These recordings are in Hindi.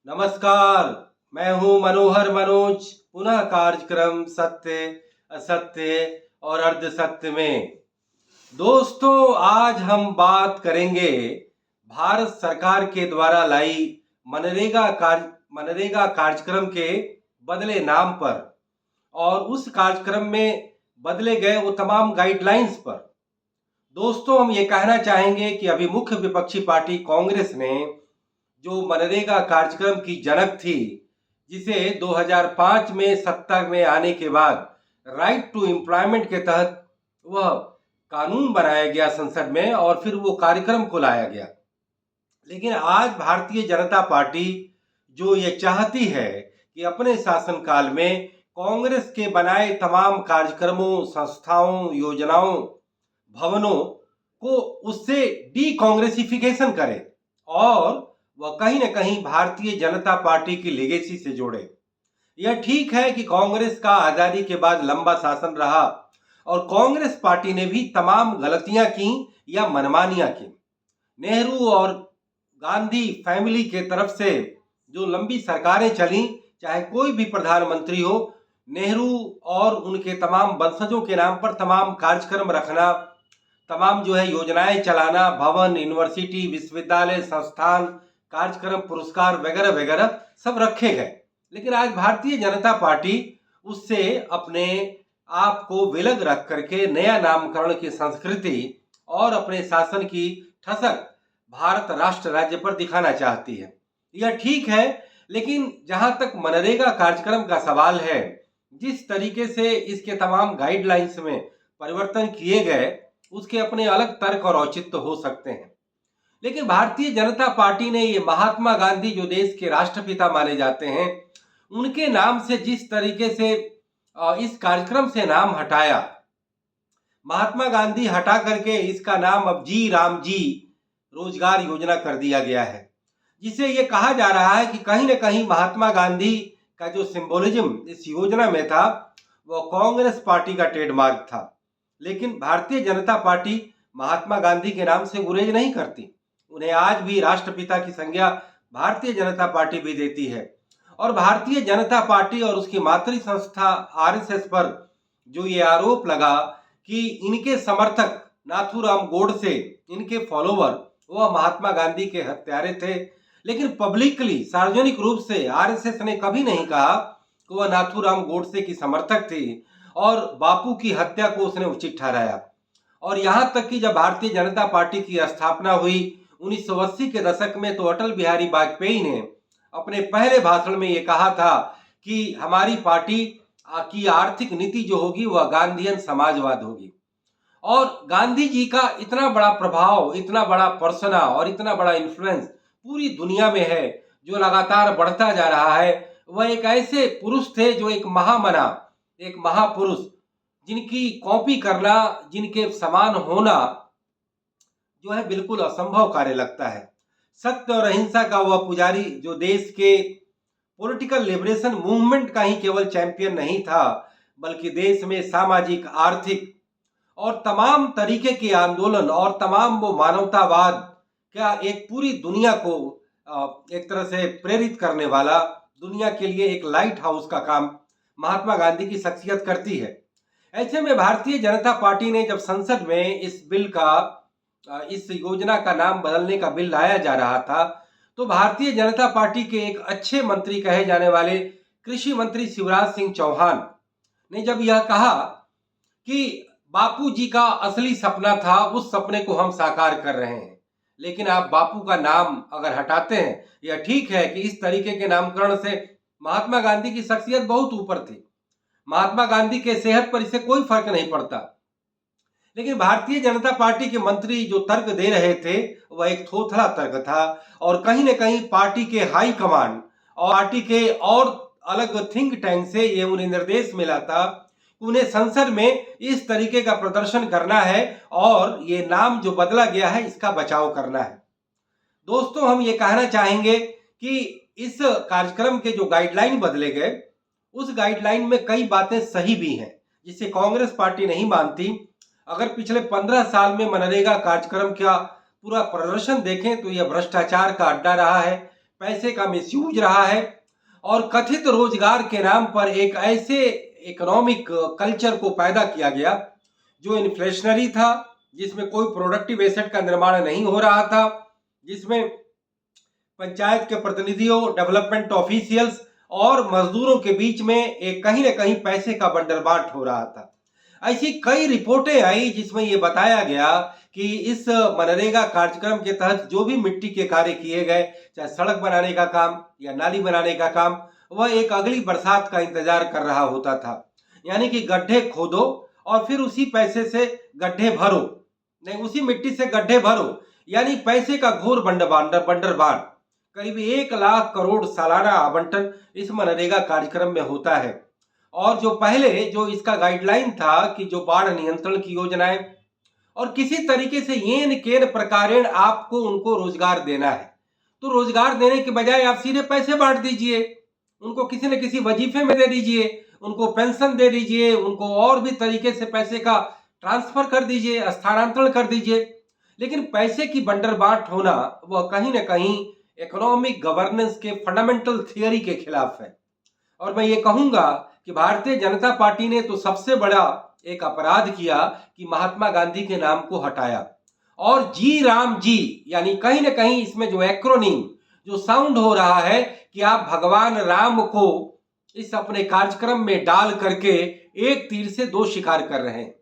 नमस्कार। मैं हूं मनोहर मनोज। पुनः कार्यक्रम सत्य असत्य और अर्ध सत्य में। दोस्तों, आज हम बात करेंगे भारत सरकार के द्वारा लाई मनरेगा कार्यक्रम के बदले नाम पर और उस कार्यक्रम में बदले गए वो तमाम गाइडलाइंस पर। दोस्तों, हम ये कहना चाहेंगे कि अभी मुख्य विपक्षी पार्टी कांग्रेस ने जो मनरेगा कार्यक्रम की जनक थी, जिसे 2005 में सत्ता में आने के बाद राइट टू एम्प्लॉयमेंट के तहत वह कानून बनाया गया संसद में और फिर वो कार्यक्रम को लाया गया। लेकिन आज भारतीय जनता पार्टी जो ये चाहती है कि अपने शासनकाल में कांग्रेस के बनाए तमाम कार्यक्रमों, संस्थाओं, योजनाओं, भवनों को उससे डी कांग्रेसिफिकेशन करे और वह कहीं न कहीं भारतीय जनता पार्टी की लेगेसी से जोड़े। यह ठीक है कि कांग्रेस का आजादी के बाद लंबा शासन रहा और कांग्रेस पार्टी ने भी तमाम गलतियां की या मनमानियां की। नेहरू और गांधी फैमिली के तरफ से जो लंबी सरकारें चली, चाहे कोई भी प्रधानमंत्री हो, नेहरू और उनके तमाम वंशजों के नाम पर तमाम कार्यक्रम रखना, तमाम जो है योजनाएं चलाना, भवन, यूनिवर्सिटी, विश्वविद्यालय, संस्थान, कार्यक्रम, पुरस्कार वगैरह वगैरह सब रखे गए। लेकिन आज भारतीय जनता पार्टी उससे अपने आप को विलग रख करके नया नामकरण की संस्कृति और अपने शासन की ठसक भारत राष्ट्र राज्य पर दिखाना चाहती है। यह ठीक है, लेकिन जहां तक मनरेगा कार्यक्रम का सवाल है, जिस तरीके से इसके तमाम गाइडलाइंस में परिवर्तन किए गए, उसके अपने अलग तर्क और औचित्य हो सकते हैं। लेकिन भारतीय जनता पार्टी ने ये महात्मा गांधी, जो देश के राष्ट्रपिता माने जाते हैं, उनके नाम से जिस तरीके से इस कार्यक्रम से नाम हटाया, महात्मा गांधी हटा करके इसका नाम अब जी राम जी रोजगार योजना कर दिया गया है, जिसे ये कहा जा रहा है कि कहीं न कहीं महात्मा गांधी का जो सिंबोलिज्म इस योजना में था वो कांग्रेस पार्टी का ट्रेडमार्क था। लेकिन भारतीय जनता पार्टी महात्मा गांधी के नाम से गुरेज नहीं करती। उन्हें आज भी राष्ट्रपिता की संज्ञा भारतीय जनता पार्टी भी देती है और भारतीय जनता पार्टी और उसकी मातृ संस्था आरएसएस पर जो ये आरोप लगा कि इनके समर्थक नाथूराम गोडसे, इनके फॉलोवर, वह महात्मा गांधी के हत्यारे थे, लेकिन पब्लिकली, सार्वजनिक रूप से आरएसएस ने कभी नहीं कहा कि वह नाथूराम गोडसे की समर्थक थी और बापू की हत्या को उसने उचित ठहराया। और यहाँ तक कि जब भारतीय जनता पार्टी की स्थापना हुई 1980 के दशक में, तो अटल बिहारी वाजपेयी ने अपने पहले भाषण में ये कहा था कि हमारी पार्टी की आर्थिक नीति जो होगी वह गांधीयन समाजवाद होगी। और गांधी जी का इतना बड़ा प्रभाव, इतना बड़ा पर्सना और इतना बड़ा इन्फ्लुएंस पूरी दुनिया में है, जो लगातार बढ़ता जा रहा है। वह एक ऐसे पुरुष थे जो एक महामना, एक महापुरुष, जिनकी कॉपी करना, जिनके समान होना जो है बिल्कुल असंभव कार्य लगता है। सत्य और अहिंसा का वह पुजारी, जो देश के पॉलिटिकल लिबरेशन मूवमेंट का ही केवल चैंपियन नहीं था, बल्कि देश में सामाजिक, आर्थिक और तमाम तरीके के आंदोलन और तमाम वो मानवतावाद क्या एक पूरी दुनिया को एक तरह से प्रेरित करने वाला, दुनिया के लिए एक लाइट हाउस का काम महात्मा गांधी की शख्सियत करती है। ऐसे में भारतीय जनता पार्टी ने जब संसद में इस बिल का, इस योजना का नाम बदलने का बिल लाया जा रहा था, तो भारतीय जनता पार्टी के एक अच्छे मंत्री कहे जाने वाले कृषि मंत्री शिवराज सिंह चौहान ने जब यह कहा कि बापू जी का असली सपना था, उस सपने को हम साकार कर रहे हैं, लेकिन आप बापू का नाम अगर हटाते हैं, यह ठीक है कि इस तरीके के नामकरण से महात्मा गांधी की शख्सियत बहुत ऊपर थी, महात्मा गांधी के सेहत पर इससे कोई फर्क नहीं पड़ता। लेकिन भारतीय जनता पार्टी के मंत्री जो तर्क दे रहे थे वह एक थोथला तर्क था और कहीं न कहीं पार्टी के हाई कमांड और पार्टी के और अलग थिंक टैंक से ये उन्हें निर्देश मिला था कि उन्हें संसद में इस तरीके का प्रदर्शन करना है और ये नाम जो बदला गया है इसका बचाव करना है। दोस्तों, हम ये कहना चाहेंगे कि इस कार्यक्रम के जो गाइडलाइन बदले गए, उस गाइडलाइन में कई बातें सही भी हैं, जिसे कांग्रेस पार्टी नहीं मानती। अगर पिछले 15 साल में मनरेगा कार्यक्रम का पूरा प्रदर्शन देखें तो यह भ्रष्टाचार का अड्डा रहा है। पैसे का मिसयूज रहा है और कथित रोजगार के नाम पर एक ऐसे इकोनॉमिक कल्चर को पैदा किया गया जो इन्फ्लेशनरी था, जिसमें कोई प्रोडक्टिव एसेट का निर्माण नहीं हो रहा था, जिसमें पंचायत के प्रतिनिधियों, डेवलपमेंट ऑफिशियल्स और मजदूरों के बीच में एक कहीं न कहीं पैसे का बंटरबांट हो रहा था। ऐसी कई रिपोर्टें आई जिसमें यह बताया गया कि इस मनरेगा कार्यक्रम के तहत जो भी मिट्टी के कार्य किए गए, चाहे सड़क बनाने का काम या नाली बनाने का काम, वह एक अगली बरसात का इंतजार कर रहा होता था। यानी कि गड्ढे खोदो और फिर उसी पैसे से गड्ढे भरो, नहीं उसी मिट्टी से गड्ढे भरो, यानी पैसे का घोर बंडरबांट। करीब 1 लाख करोड़ सालाना आवंटन इस मनरेगा कार्यक्रम में होता है। और जो पहले जो इसका गाइडलाइन था कि जो बाढ़ नियंत्रण की योजनाएं और किसी तरीके से येन केन प्रकारेण आपको उनको रोजगार देना है, तो रोजगार देने के बजाय आप सीधे पैसे बांट दीजिए, उनको किसी न किसी वजीफे में दे दीजिए, उनको पेंशन दे दीजिए, उनको और भी तरीके से पैसे का ट्रांसफर कर दीजिए, स्थानांतरण कर दीजिए। लेकिन पैसे की बंटरबांट होना वह कहीं ना कहीं इकोनॉमिक गवर्नेंस के फंडामेंटल थियरी के खिलाफ है। और मैं ये कहूंगा कि भारतीय जनता पार्टी ने तो सबसे बड़ा एक अपराध किया कि महात्मा गांधी के नाम को हटाया और जी राम जी, यानी कहीं ना कहीं इसमें जो एक्रोनिम जो साउंड हो रहा है कि आप भगवान राम को इस अपने कार्यक्रम में डाल करके एक तीर से दो शिकार कर रहे हैं।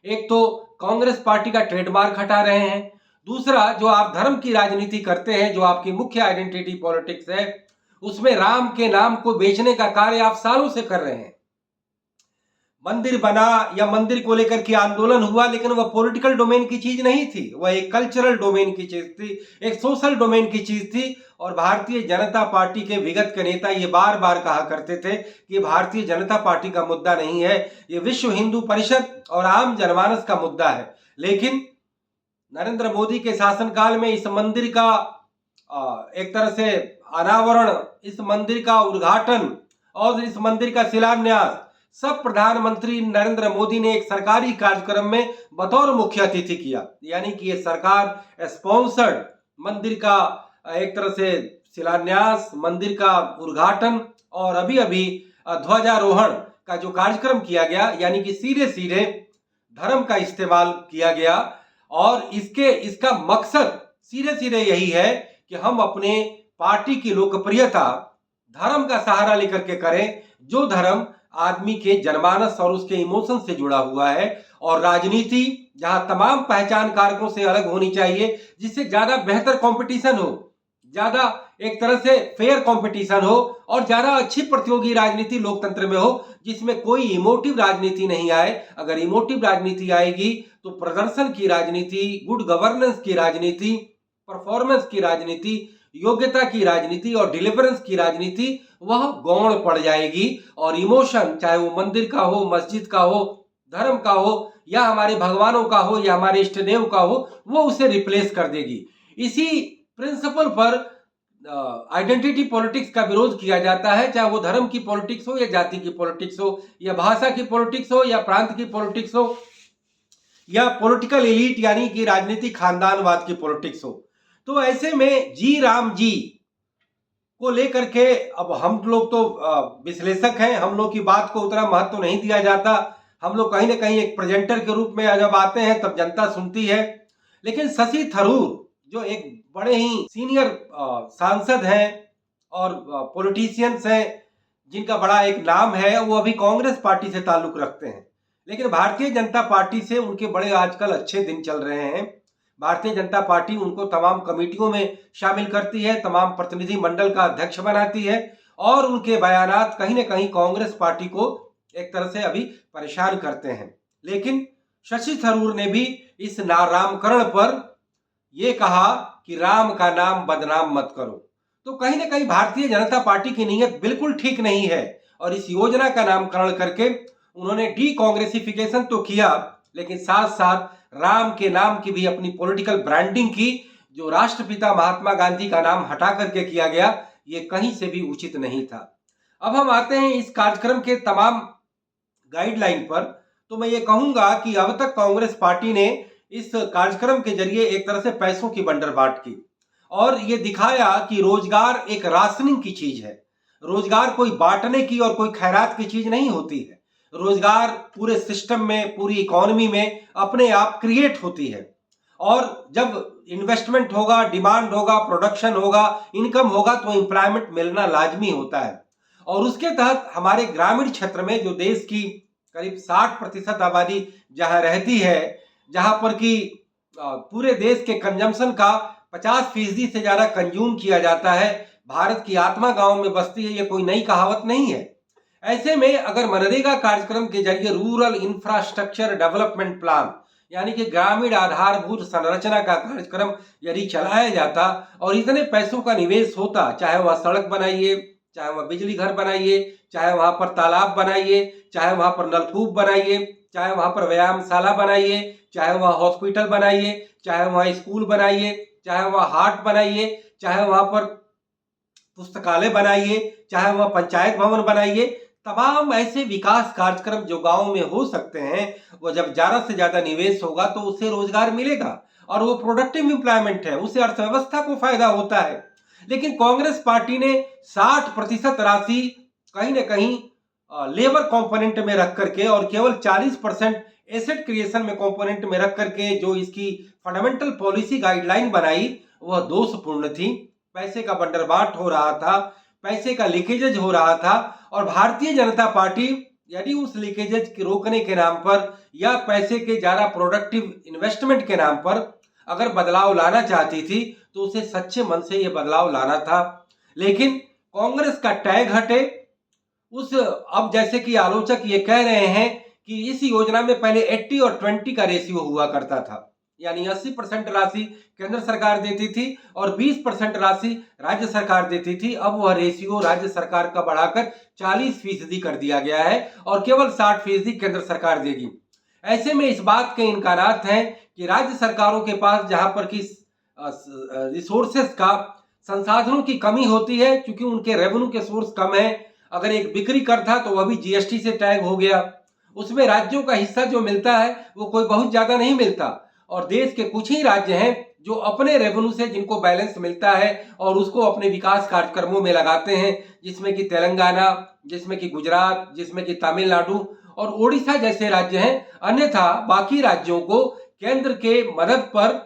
एक तो कांग्रेस पार्टी का ट्रेडमार्क हटा रहे हैं, दूसरा जो आप धर्म की राजनीति करते हैं, जो आपकी मुख्य आइडेंटिटी पॉलिटिक्स है, उसमें राम के नाम को बेचने का कार्य आप सालों से कर रहे हैं। मंदिर बना या मंदिर को लेकर के आंदोलन हुआ, लेकिन वह पॉलिटिकल डोमेन की चीज नहीं थी, वह एक कल्चरल डोमेन की चीज थी, एक सोशल डोमेन की चीज थी। और भारतीय जनता पार्टी के विगत के नेता ये बार बार कहा करते थे कि भारतीय जनता पार्टी का मुद्दा नहीं है, ये विश्व हिंदू परिषद और आम जनमानस का मुद्दा है। लेकिन नरेंद्र मोदी के शासनकाल में इस मंदिर का एक तरह से अनावरण, इस मंदिर का उद्घाटन और इस मंदिर का शिलान्यास सब प्रधानमंत्री नरेंद्र मोदी ने एक सरकारी कार्यक्रम में बतौर मुख्य अतिथि किया। यानी कि ये सरकार स्पॉन्सर्ड मंदिर का एक तरह से शिलान्यास, मंदिर का उद्घाटन और अभी अभी ध्वजारोहण का जो कार्यक्रम किया गया, यानी कि सीधे सीधे धर्म का इस्तेमाल किया गया। और इसका मकसद सीधे सीधे यही है कि हम अपने पार्टी की लोकप्रियता धर्म का सहारा लेकर के करें, जो धर्म आदमी के जनमानस और उसके इमोशन से जुड़ा हुआ है, और राजनीति जहां तमाम पहचान कारकों से अलग होनी चाहिए, जिससे ज्यादा बेहतर कंपटीशन हो, ज्यादा एक तरह से फेयर कंपटीशन हो और ज्यादा अच्छी प्रतियोगी राजनीति लोकतंत्र में हो, जिसमें कोई इमोटिव राजनीति नहीं आए। अगर इमोटिव राजनीति आएगी तो प्रदर्शन की राजनीति, गुड गवर्नेंस की राजनीति, परफॉर्मेंस की राजनीति, योग्यता की राजनीति और डिलीवरेंस की राजनीति वह गौण पड़ जाएगी। और इमोशन, चाहे वो मंदिर का हो, मस्जिद का हो, धर्म का हो, या हमारे भगवानों का हो, या हमारे इष्ट देव का हो, वो उसे रिप्लेस कर देगी। इसी प्रिंसिपल पर आइडेंटिटी पॉलिटिक्स का विरोध किया जाता है, चाहे वो धर्म की पॉलिटिक्स हो या जाति की पॉलिटिक्स हो या भाषा की पॉलिटिक्स हो या प्रांत की पॉलिटिक्स हो या पॉलिटिकल एलीट यानी कि राजनीतिक खानदानवाद की पॉलिटिक्स हो। तो ऐसे में जी राम जी को लेकर के अब हम लोग तो विश्लेषक हैं, हम लोग की बात को उतना महत्व तो नहीं दिया जाता। हम लोग कहीं ना कहीं एक प्रेजेंटर के रूप में जब आते हैं तब जनता सुनती है। लेकिन शशि थरूर जो एक बड़े ही सीनियर सांसद हैं और पॉलिटिशियंस हैं, जिनका बड़ा एक नाम है, वो अभी कांग्रेस पार्टी से ताल्लुक रखते हैं, लेकिन भारतीय जनता पार्टी से उनके बड़े आजकल अच्छे दिन चल रहे हैं। भारतीय जनता पार्टी उनको तमाम कमेटियों में शामिल करती है, तमाम प्रतिनिधि मंडल का अध्यक्ष बनाती है, और उनके बयानात कहीं ना कहीं कांग्रेस पार्टी को एक तरह से अभी परेशान करते हैं। लेकिन शशि थरूर ने भी इस नामकरण पर यह कहा कि राम का नाम बदनाम मत करो। तो कहीं ना कहीं भारतीय जनता पार्टी की नीयत बिल्कुल ठीक नहीं है, और इस योजना का नामकरण करके उन्होंने डी कांग्रेसिफिकेशन तो किया, लेकिन साथ साथ राम के नाम की भी अपनी पॉलिटिकल ब्रांडिंग की, जो राष्ट्रपिता महात्मा गांधी का नाम हटा करके किया गया, ये कहीं से भी उचित नहीं था। अब हम आते हैं इस कार्यक्रम के तमाम गाइडलाइन पर। तो मैं ये कहूंगा कि अब तक कांग्रेस पार्टी ने इस कार्यक्रम के जरिए एक तरह से पैसों की बंटरबांट की, और ये दिखाया कि रोजगार एक राशनिंग की चीज है। रोजगार कोई बांटने की और कोई खैरात की चीज नहीं होती है। रोजगार पूरे सिस्टम में, पूरी इकोनॉमी में अपने आप क्रिएट होती है। और जब इन्वेस्टमेंट होगा, डिमांड होगा, प्रोडक्शन होगा, इनकम होगा, तो एम्प्लॉयमेंट मिलना लाजमी होता है। और उसके तहत हमारे ग्रामीण क्षेत्र में, जो देश की करीब 60% आबादी जहां रहती है, जहां पर कि पूरे देश के कंजम्पशन का 50% से ज्यादा कंज्यूम किया जाता है। भारत की आत्मा गांव में बसती है, ये कोई नई कहावत नहीं है। ऐसे में अगर मनरेगा कार्यक्रम के जरिए रूरल इंफ्रास्ट्रक्चर डेवलपमेंट प्लान, यानी कि ग्रामीण आधारभूत संरचना का कार्यक्रम यदि चलाया जाता और इतने पैसों का निवेश होता, चाहे वह सड़क बनाइए, चाहे वह बिजली घर बनाइए, चाहे वहां पर तालाब बनाइए, चाहे वहां पर नलकूप बनाइए, चाहे वहां पर व्यायामशाला बनाइए, चाहे वहां हॉस्पिटल बनाइए, चाहे वहां स्कूल बनाइए, चाहे वहां हाट बनाइए, चाहे वहां पर पुस्तकालय बनाइए, चाहे वह पंचायत भवन बनाइए। तमाम ऐसे विकास कार्यक्रम जो गांव में हो सकते हैं, वो जब ज्यादा से ज्यादा निवेश होगा तो उससे रोजगार मिलेगा और वो प्रोडक्टिव एम्प्लॉयमेंट है, उससे अर्थव्यवस्था को फायदा होता है। लेकिन कांग्रेस पार्टी ने 60% राशि कहीं ना कहीं लेबर कंपोनेंट में रख करके और केवल 40% एसेट क्रिएशन में कंपोनेंट में रख करके जो इसकी फंडामेंटल पॉलिसी गाइडलाइन बनाई, वह दोषपूर्ण थी। पैसे का बंटरबांट हो रहा था, पैसे का लीकेजेज हो रहा था, और भारतीय जनता पार्टी यदि उस लीकेजेज के रोकने के नाम पर या पैसे के ज्यादा प्रोडक्टिव इन्वेस्टमेंट के नाम पर अगर बदलाव लाना चाहती थी, तो उसे सच्चे मन से यह बदलाव लाना था। लेकिन कांग्रेस का टैग हटे अब जैसे कि आलोचक ये कह रहे हैं कि इस योजना में पहले 80 और 20 का रेशियो हुआ करता था, यानी 80% राशि केंद्र सरकार देती थी और 20% राशि राज्य सरकार देती थी। अब वह रेशियो राज्य सरकार का बढ़ाकर 40% कर दिया गया है और केवल 60% केंद्र सरकार देगी। ऐसे में इस बात के इनकारात हैं कि राज्य सरकारों के पास जहां पर कि रिसोर्सेस का, संसाधनों की कमी होती है, क्योंकि उनके रेवेन्यू के सोर्स कम है। अगर एक बिक्री कर था तो वह भी जीएसटी से टैग हो गया, उसमें राज्यों का हिस्सा जो मिलता है वो कोई बहुत ज्यादा नहीं मिलता। और देश के कुछ ही राज्य हैं जो अपने रेवेन्यू से जिनको बैलेंस मिलता है और उसको अपने विकास कार्यक्रमों में लगाते हैं, जिसमें कि तेलंगाना, जिसमें कि गुजरात, जिसमें कि तमिलनाडु और ओडिशा जैसे राज्य हैं। अन्यथा बाकी राज्यों को केंद्र के मदद पर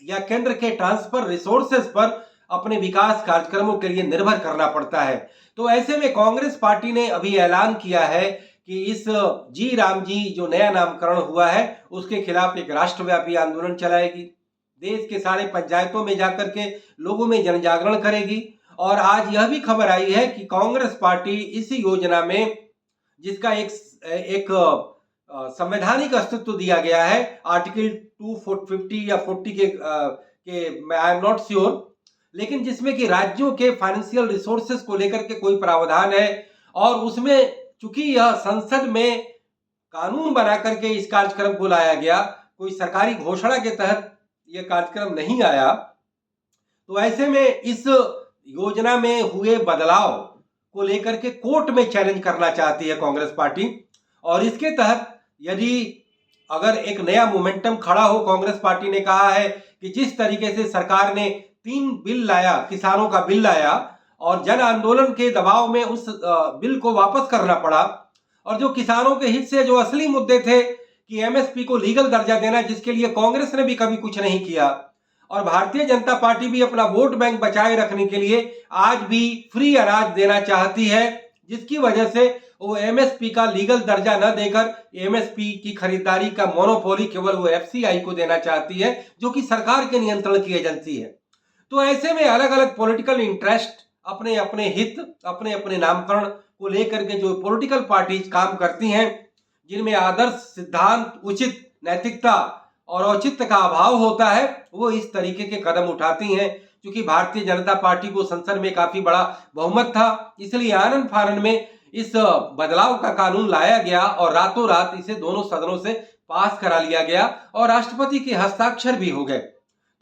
या केंद्र के ट्रांसफर रिसोर्सेस पर अपने विकास कार्यक्रमों के लिए निर्भर करना पड़ता है। तो ऐसे में कांग्रेस पार्टी ने अभी ऐलान किया है कि इस जी राम जी जो नया नामकरण हुआ है उसके खिलाफ एक राष्ट्रव्यापी आंदोलन चलाएगी, देश के सारे पंचायतों में जाकर के लोगों में जन जागरण करेगी। और आज यह भी खबर आई है कि कांग्रेस पार्टी इस योजना में, जिसका एक संवैधानिक अस्तित्व दिया गया है, आर्टिकल 250 या 40 के आई एम नॉट श्योर, लेकिन जिसमें कि राज्यों के फाइनेंशियल रिसोर्सेस को लेकर के कोई प्रावधान है, और उसमें चूंकि यह संसद में कानून बना करके इस कार्यक्रम को लाया गया, कोई सरकारी घोषणा के तहत यह कार्यक्रम नहीं आया, तो ऐसे में इस योजना में हुए बदलाव को लेकर के कोर्ट में चैलेंज करना चाहती है कांग्रेस पार्टी। और इसके तहत यदि अगर एक नया मोमेंटम खड़ा हो, कांग्रेस पार्टी ने कहा है कि जिस तरीके से सरकार ने 3 बिल लाया, किसानों का बिल लाया, और जन आंदोलन के दबाव में उस बिल को वापस करना पड़ा, और जो किसानों के हित से जो असली मुद्दे थे कि एमएसपी को लीगल दर्जा देना, जिसके लिए कांग्रेस ने भी कभी कुछ नहीं किया, और भारतीय जनता पार्टी भी अपना वोट बैंक बचाए रखने के लिए आज भी फ्री अनाज देना चाहती है, जिसकी वजह से वो एमएसपी का लीगल दर्जा न देकर एमएसपी की खरीदारी का मोनोपोली केवल वो एफसीआई को देना चाहती है, जो कि सरकार के नियंत्रण की एजेंसी है। तो ऐसे में अलग अलग पॉलिटिकल इंटरेस्ट, अपने अपने हित, अपने अपने नामकरण को लेकर के जो पॉलिटिकल पार्टीज काम करती हैं, जिनमें आदर्श, सिद्धांत, उचित नैतिकता और औचित्य का अभाव होता है, वो इस तरीके के कदम उठाती हैं। क्योंकि भारतीय जनता पार्टी को संसद में काफी बड़ा बहुमत था, इसलिए आनन फानन में इस बदलाव का कानून लाया गया और रातों रात इसे दोनों सदनों से पास करा लिया गया और राष्ट्रपति के हस्ताक्षर भी हो गए।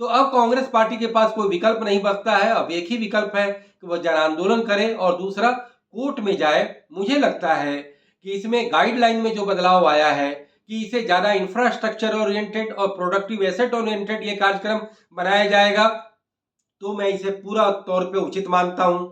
तो अब कांग्रेस पार्टी के पास कोई विकल्प नहीं बचता है। अब एक ही विकल्प है कि वह जन आंदोलन करे और दूसरा कोर्ट में जाए। मुझे लगता है कि इसमें गाइडलाइन में जो बदलाव आया है कि इसे ज्यादा इंफ्रास्ट्रक्चर ओरिएंटेड और प्रोडक्टिव एसेट ओरिएंटेड ये कार्यक्रम बनाया जाएगा, तो मैं इसे पूरा तौर पे उचित मानता हूं।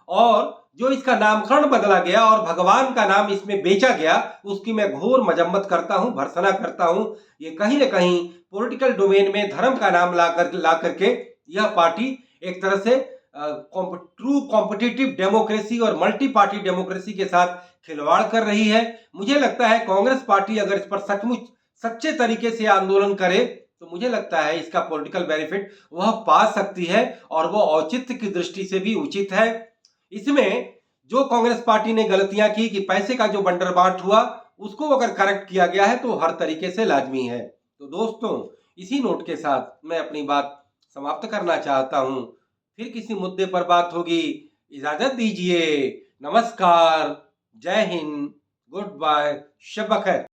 और जो इसका नामकरण बदला गया और भगवान का नाम इसमें बेचा गया, उसकी मैं घोर मजम्मत करता हूं, भर्त्सना करता हूं। ये कहीं न कहीं पॉलिटिकल डोमेन में धर्म का नाम ला करके यह पार्टी एक तरह से ट्रू कॉम्पिटिटिव डेमोक्रेसी और मल्टी पार्टी डेमोक्रेसी के साथ खिलवाड़ कर रही है। मुझे लगता है कांग्रेस पार्टी अगर इस पर सचमुच सच्चे तरीके से आंदोलन करे तो मुझे लगता है इसका पॉलिटिकल बेनिफिट वह पा सकती है और वह औचित्य की दृष्टि से भी उचित है। इसमें जो कांग्रेस पार्टी ने गलतियां की कि पैसे का जो बंटरबांट हुआ उसको अगर करेक्ट किया गया है तो हर तरीके से लाजमी है। तो दोस्तों, इसी नोट के साथ मैं अपनी बात समाप्त करना चाहता हूं। फिर किसी मुद्दे पर बात होगी। इजाजत दीजिए। नमस्कार। जय हिंद। Goodbye. शब बखैर।